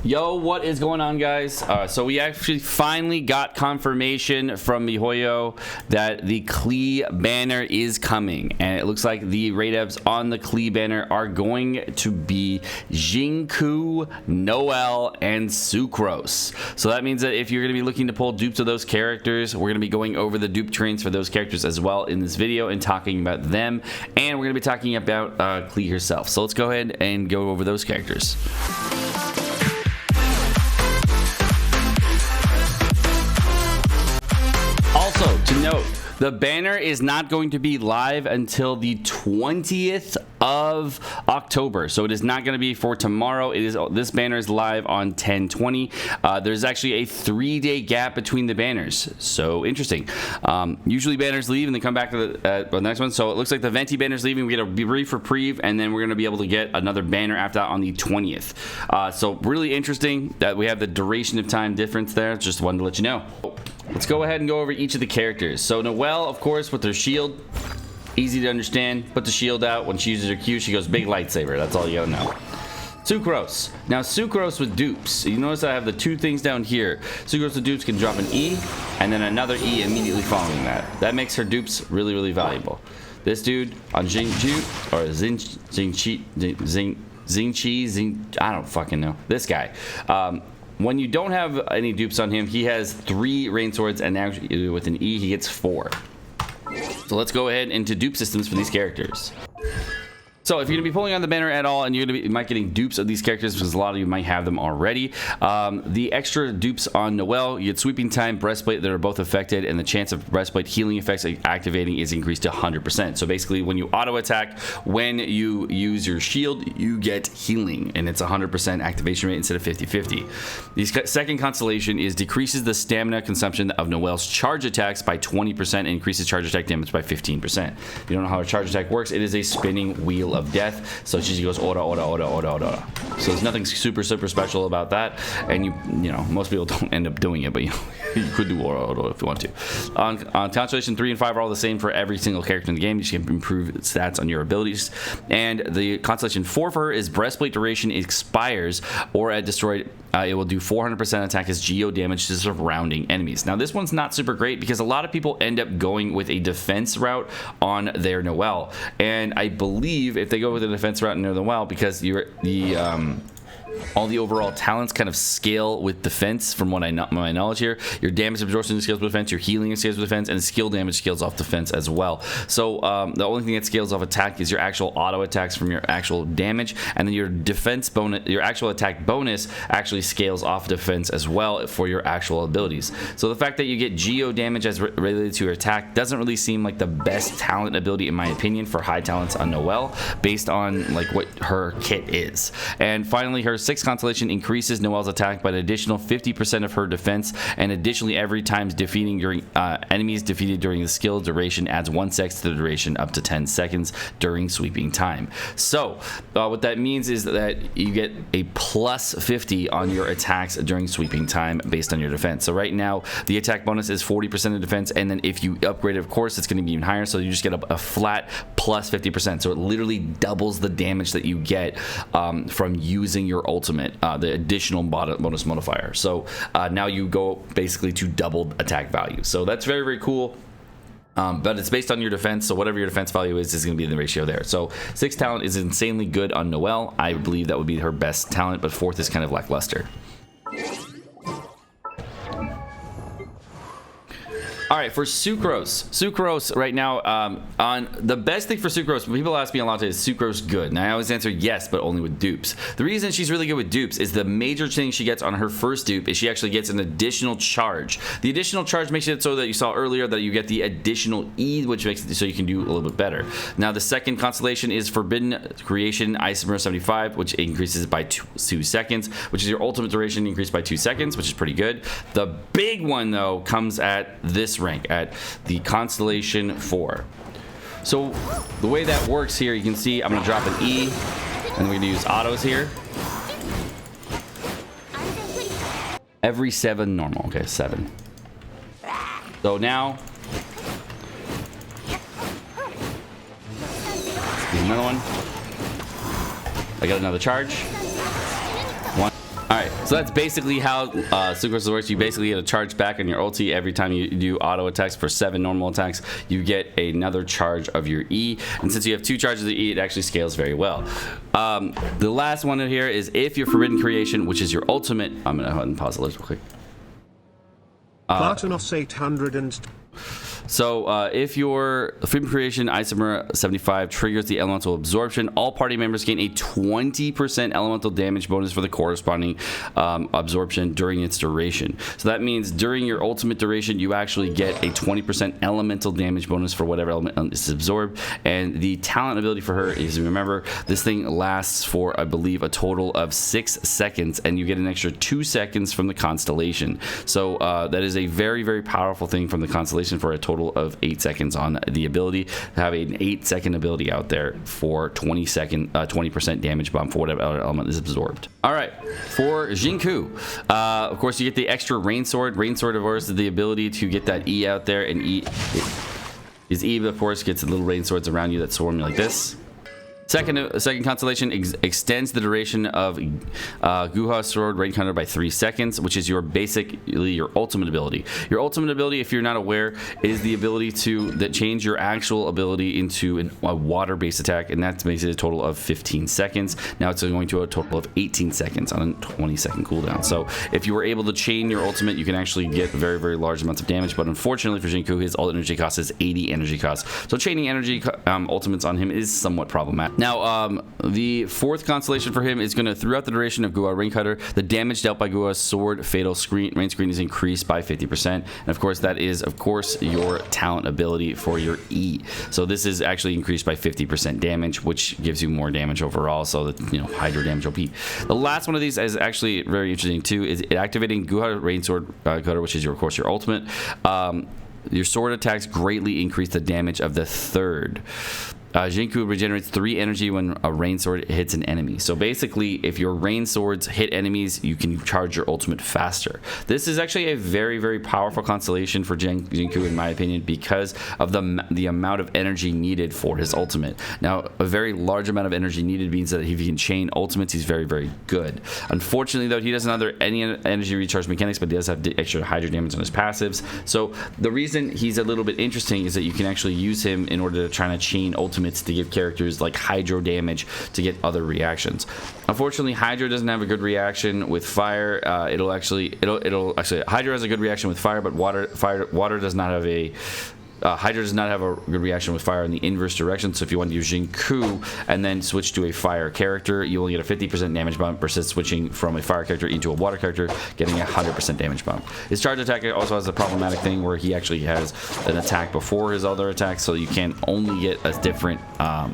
Yo, what is going on, guys? So we actually finally got confirmation from MiHoYo that the Klee banner is coming, and it looks like the raid evs on the Klee banner are going to be Jinku, Noelle, and Sucrose. So that means that if you're going to be looking to pull dupes of those characters, we're going to be going over the dupe trains for those characters as well in this video and talking about them, and we're going to be talking about Klee herself. So let's go ahead and go over those characters. Also, to note, the banner is not going to be live until the 20th of October. So it is not going to be for tomorrow. This banner is live on 10/20. There's actually a 3-day gap between the banners. So interesting. Usually banners leave and they come back to the next one. So it looks like the Venti banner's leaving. We get a brief reprieve, and then we're going to be able to get another banner after that on the 20th. So really interesting that we have the duration of time difference there. Just wanted to let you know. Let's go ahead and go over each of the characters. So Noelle, of course, with her shield, easy to understand. Put the shield out. When she uses her Q, she goes big lightsaber. That's all you gotta know. Sucrose. Now Sucrose with dupes. You notice I have the two things down here. Sucrose with dupes can drop an E and then another E immediately following that. That makes her dupes really, really valuable. This dude on Jingchu or Xingqi, I don't fucking know. This guy. When you don't have any dupes on him, he has 3 rain swords, and now with an E, he gets 4. So let's go ahead into dupe systems for these characters. So if you're going to be pulling on the banner at all, and you might getting dupes of these characters, because a lot of you might have them already, the extra dupes on Noelle, you get sweeping time, breastplate that are both affected, and the chance of breastplate healing effects activating is increased to 100%. So basically, when you auto attack, when you use your shield, you get healing, and it's 100% activation rate instead of 50-50. The second constellation is decreases the stamina consumption of Noelle's charge attacks by 20% and increases charge attack damage by 15%. If you don't know how a charge attack works, it is a spinning wheel of death. So she goes ora ora ora ora ora. So there's nothing super special about that, and you know most people don't end up doing it, but you could do ora ora if you want to. On Constellation 3 and 5 are all the same for every single character in the game. You can improve stats on your abilities, and the Constellation 4 for her is breastplate duration expires or at destroyed. It will do 400% attack as geo damage to surrounding enemies. Now this one's not super great because a lot of people end up going with a defense route on their Noelle, and I believe if they go with a defense route in their Noelle, because all the overall talents kind of scale with defense from what my knowledge here. Your damage absorption scales with defense, your healing scales with defense, and skill damage scales off defense as well. So the only thing that scales off attack is your actual auto attacks from your actual damage, and then your defense bonus, your actual attack bonus actually scales off defense as well for your actual abilities. So the fact that you get geo damage as related to your attack doesn't really seem like the best talent ability in my opinion for high talents on Noelle based on like what her kit is. And finally, her 6th constellation increases Noelle's attack by an additional 50% of her defense, and additionally every time defeating during enemies defeated during the skill duration adds 1/6 to the duration up to 10 seconds during sweeping time. So what that means is that you get a plus 50 on your attacks during sweeping time based on your defense. So right now the attack bonus is 40% of defense, and then if you upgrade it, of course it's going to be even higher, so you just get a flat plus 50%. So it literally doubles the damage that you get from using your ultimate, the additional bonus modifier. So now you go basically to double attack value. So that's very, very cool. But it's based on your defense, so whatever your defense value is going to be the ratio there. So 6th talent is insanely good on Noelle. I believe that would be her best talent, but 4th is kind of lackluster. All right, for Sucrose right now, on the best thing for Sucrose, people ask me a lot today, is Sucrose good? And I always answer yes, but only with dupes. The reason she's really good with dupes is the major thing she gets on her first dupe is she actually gets an additional charge. The additional charge makes it so that you saw earlier that you get the additional E, which makes it so you can do a little bit better. Now the second constellation is Forbidden Creation Isomer 75, which increases by 2 seconds, which is your ultimate duration increased by 2 seconds, which is pretty good. The big one though comes at this rank, at the Constellation 4. So the way that works here, you can see I'm going to drop an E, and we're going to use autos here. Every 7 normal. Okay, 7. So now, here's another one. I got another charge. 1. Alright, so that's basically how Sucrose works. You basically get a charge back on your ulti every time you do auto attacks. For 7 normal attacks, you get another charge of your E. And since you have 2 charges of E, it actually scales very well. The last one in here is if your Forbidden Creation, which is your ultimate. I'm going to go ahead and pause the list real quick. Platanos 800 and... So if your Freedom Creation Isomer 75 triggers the Elemental Absorption, all party members gain a 20% elemental damage bonus for the corresponding absorption during its duration. So that means during your ultimate duration, you actually get a 20% elemental damage bonus for whatever element is absorbed. And the talent ability for her is, remember, this thing lasts for, I believe, a total of 6 seconds, and you get an extra 2 seconds from the Constellation. So that is a very, very powerful thing from the Constellation for a total of 8 seconds on the ability. Have an 8-second ability out there for 20% damage bump for whatever other element is absorbed. All right, for Jinku, of course you get the extra Rain Sword. Rain Sword, of course, is the ability to get that E out there, and his E, of course, gets little rain swords around you that swarm you like this. Second Constellation extends the duration of Guha's Sword Rain Counter by 3 seconds, which is basically your ultimate ability. Your ultimate ability, if you're not aware, is the ability that change your actual ability into a water-based attack, and that makes it a total of 15 seconds. Now it's going to a total of 18 seconds on a 20-second cooldown. So if you were able to chain your ultimate, you can actually get very, very large amounts of damage. But unfortunately for Jinku, his ult energy cost is 80 energy cost. So chaining energy ultimates on him is somewhat problematic. Now, the 4th Constellation for him is going to, throughout the duration of Guha Rain Cutter, the damage dealt by Guha's Sword Fatal Rain Screen is increased by 50%. And of course, that is, of course, your talent ability for your E. So this is actually increased by 50% damage, which gives you more damage overall. So that, you know, Hydro damage OP. The last one of these is actually very interesting too, is activating Guha Rain Sword Cutter, which is, of course, your ultimate. Your sword attacks greatly increase the damage of the 3rd. Jinku regenerates 3 energy when a rain sword hits an enemy. So basically, if your rain swords hit enemies, you can charge your ultimate faster. This is actually a very, very powerful constellation for Jinku, in my opinion, because of the amount of energy needed for his ultimate. Now, a very large amount of energy needed means that if he can chain ultimates, he's very, very good. Unfortunately, though, he doesn't have any energy recharge mechanics, but he does have the extra hydro damage on his passives. So the reason he's a little bit interesting is that you can actually use him in order to try to chain ultimates to give characters like Hydro damage to get other reactions. Unfortunately, Hydro doesn't have a good reaction with fire. It'll actually Hydro has a good reaction with fire, but water does not have a Hydra does not have a good reaction with fire in the inverse direction, so if you want to use Jinku and then switch to a fire character, you will get a 50% damage bump versus switching from a fire character into a water character, getting a 100% damage bump. His charge attack also has a problematic thing where he actually has an attack before his other attacks, so you can only get a different,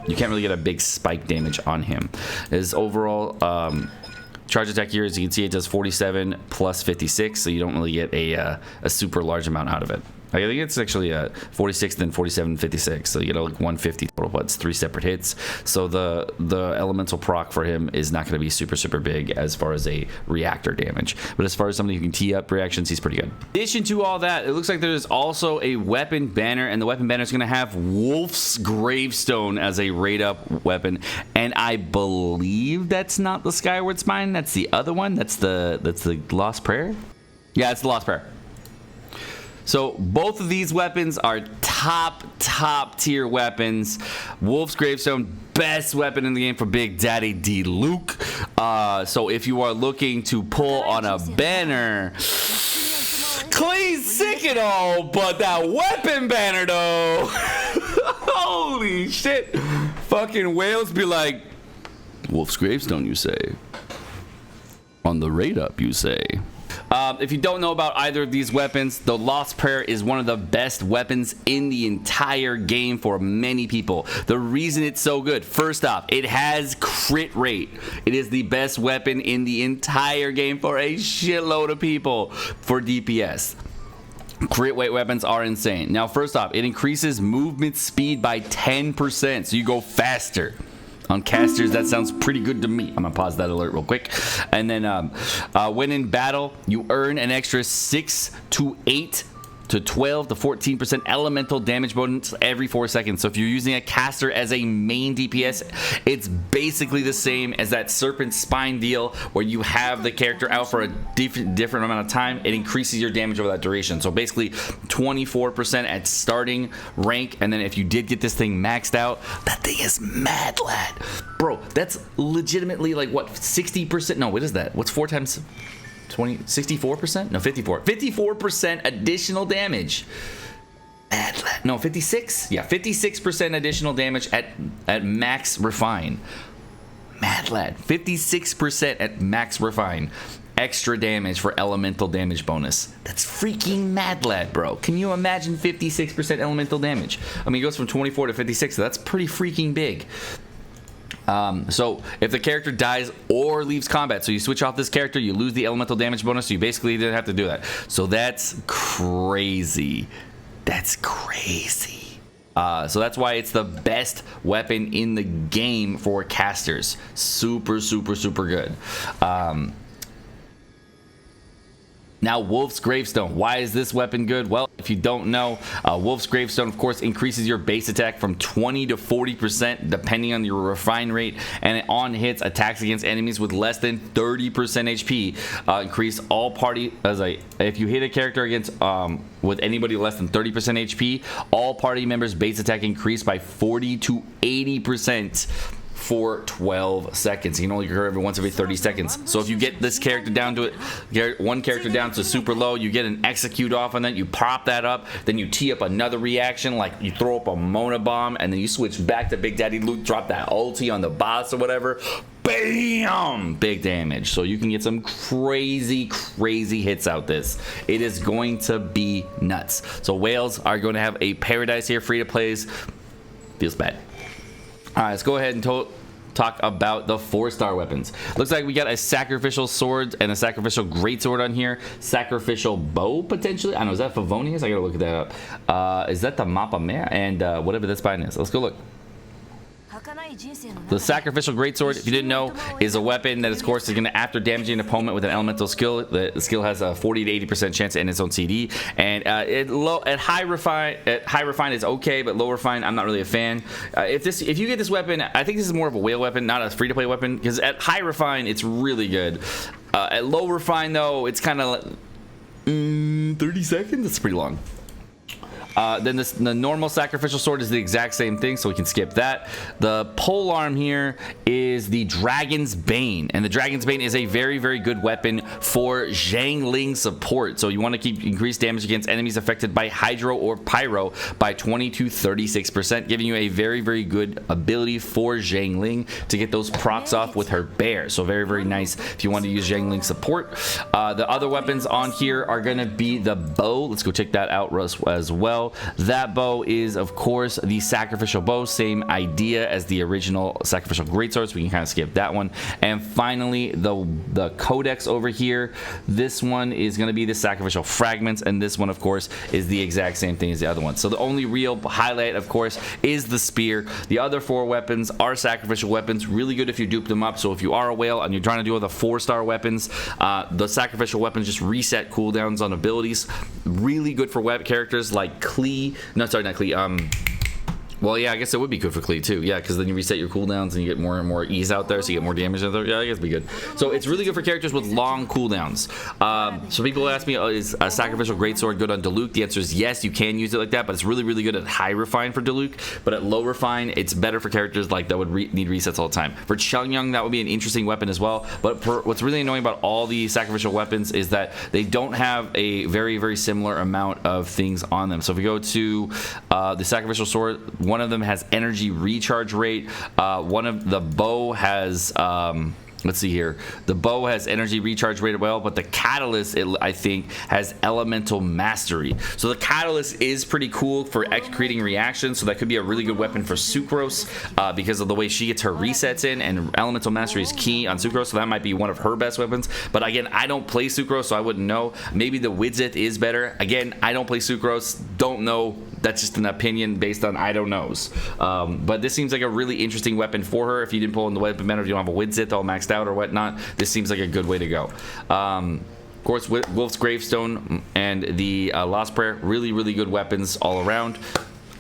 you can't really get a big spike damage on him. His overall charge attack here, as you can see, it does 47 plus 56, so you don't really get a super large amount out of it. I think it's actually 46, then 47, 56, so you get like 150 total, but it's 3 separate hits. So the elemental proc for him is not going to be super, super big as far as a reactor damage. But as far as somebody who can tee up reactions, he's pretty good. In addition to all that, it looks like there's also a weapon banner, and the weapon banner is going to have Wolf's Gravestone as a raid up weapon. And I believe that's not the Skyward Spine, that's the other one. That's the Lost Prayer? Yeah, it's the Lost Prayer. So both of these weapons are top tier weapons. Wolf's Gravestone, best weapon in the game for Big Daddy D Luke. So if you are looking to pull on a banner, Klee's sick and all, but that weapon banner though, holy shit. Fucking whales be like, Wolf's Gravestone, you say? On the raid up, you say? If you don't know about either of these weapons, the Lost Prayer is one of the best weapons in the entire game for many people. The reason it's so good, first off, it has crit rate. It is the best weapon in the entire game for a shitload of people for DPS. Crit rate weapons are insane. Now, first off, it increases movement speed by 10%, so you go faster. On casters, that sounds pretty good to me. I'm gonna pause that alert real quick. And then when in battle, you earn an extra 6 to 8 to 12 to 14% elemental damage bonus every 4 seconds. So if you're using a caster as a main DPS, it's basically the same as that Serpent Spine deal where you have the character out for a different amount of time. It increases your damage over that duration. So basically 24% at starting rank, and then if you did get this thing maxed out, that thing is mad, lad. Bro, that's legitimately like what, 60%? No, what is that? What's 4 times 20? 64%? No, 54. 54% additional damage. No, 56? Yeah, 56% additional damage at max refine. Mad lad. 56% at max refine. Extra damage for elemental damage bonus. That's freaking mad lad, bro. Can you imagine 56% elemental damage? I mean, it goes from 24 to 56, so that's pretty freaking big. So if the character dies or leaves combat, so you switch off this character, you lose the elemental damage bonus, so you basically didn't have to do that. So that's crazy. That's crazy. So that's why it's the best weapon in the game for casters. Super, super, super good. Now, Wolf's Gravestone. Why is this weapon good? Well, if you don't know, Wolf's Gravestone, of course, increases your base attack from 20 to 40% depending on your refine rate, and it on hits attacks against enemies with less than 30% HP. Increase all party if you hit a character against with anybody less than 30% HP, all party members' base attack increase by 40 to 80%. For 12 seconds. You can only occur every 30 seconds. So if you get this character down to one character down to super low, you get an execute off on that, you pop that up, then you tee up another reaction, like you throw up a Mona Bomb, and then you switch back to Big Daddy Luke, drop that ulti on the boss or whatever. Bam! Big damage. So you can get some crazy, crazy hits out this. It is going to be nuts. So whales are going to have a paradise here. Free to plays. Feels bad. All right, let's go ahead and talk about the 4-star weapons. Looks like we got a sacrificial sword and a sacrificial greatsword on here. Sacrificial bow, potentially. I don't know, is that Favonius? I gotta look that up. Is that the Mappa Mea? And whatever this spine is. Let's go look. The sacrificial greatsword, if you didn't know, is a weapon that, of course, is going to, after damaging an opponent with an elemental skill, the skill has a 40 to 80% chance to end its own CD. And at high refine is okay, but low refine, I'm not really a fan. If you get this weapon, I think this is more of a whale weapon, not a free to play weapon, because at high refine, it's really good. At low refine, though, it's kind of 30 seconds. That's pretty long. Then the normal sacrificial sword is the exact same thing, so we can skip that. The pole arm here is the Dragon's Bane, and the Dragon's Bane is a very, very good weapon for Xiangling support. So you want to keep increased damage against enemies affected by Hydro or Pyro by 20 to 36%, giving you a very, very good ability for Xiangling to get those procs off with her bear. So very, very nice if you want to use Xiangling support. The other weapons on here are going to be the bow. Let's go check that out as well. That bow is, of course, the sacrificial bow. Same idea as the original sacrificial greatsword, so we can kind of skip that one. And finally, the codex over here. This one is going to be the sacrificial fragments, and this one, of course, is the exact same thing as the other one. So the only real highlight, of course, is the spear. The other 4 weapons are sacrificial weapons. Really good if you dupe them up. So if you are a whale and you're trying to do all the 4-star weapons, the sacrificial weapons just reset cooldowns on abilities. Really good for characters like Klee. No, sorry, not Klee. Well, yeah, I guess it would be good for Klee too. Yeah, because then you reset your cooldowns and you get more and more ease out there, so you get more damage out there. Yeah, I guess it'd be good. So it's really good for characters with long cooldowns. So people ask me, is a sacrificial greatsword good on Diluc? The answer is yes, you can use it like that, but it's really, really good at high refine for Diluc. But at low refine, it's better for characters like that would need resets all the time. For Chungyang, that would be an interesting weapon as well. But what's really annoying about all the sacrificial weapons is that they don't have a very, very similar amount of things on them. So if we go to the sacrificial sword, one of them has energy recharge rate. One of the bow has let's see here. The bow has energy recharge rate as well, but the catalyst, I think, has elemental mastery. So the catalyst is pretty cool for creating reactions. So that could be a really good weapon for Sucrose because of the way she gets her resets in, and elemental mastery is key on Sucrose. So that might be one of her best weapons. But again, I don't play Sucrose, so I wouldn't know. Maybe the Widzith is better. Again, I don't play Sucrose. Don't know. That's just an opinion based on I don't knows. But this seems like a really interesting weapon for her. If you didn't pull in the weapon meta, if you don't have a Widzith all maxed out or whatnot, this seems like a good way to go. Of course, Wolf's Gravestone and the Lost Prayer, really good weapons all around.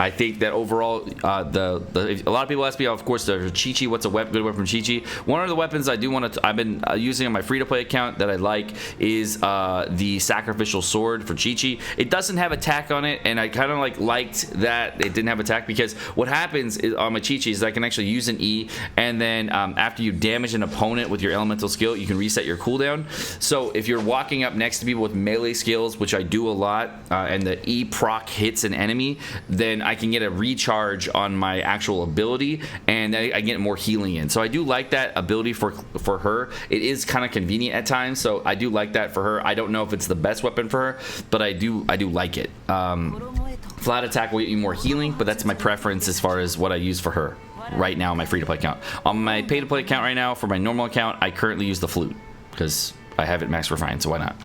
I think that overall, a lot of people ask me, of course, the Chi-Chi, what's a good weapon from Chi-Chi? One of the weapons I do want to, I've been using on my free-to-play account that I like is the Sacrificial Sword for Chi-Chi. It doesn't have attack on it, and I kind of liked that it didn't have attack, because what happens is, on my Chi-Chi is I can actually use an E, and then after you damage an opponent with your elemental skill, you can reset your cooldown. So if you're walking up next to people with melee skills, which I do a lot, and the E proc hits an enemy, then I can get a recharge on my actual ability, and I get more healing in. So I do like that ability for her. It is kind of convenient at times, so I do like that for her. I don't know if it's the best weapon for her, but I do like it. Flat attack will get you more healing, but that's my preference as far as what I use for her right now on my free-to-play account. On my pay-to-play account right now, for my normal account, I currently use the flute because I have it max refined, so why not?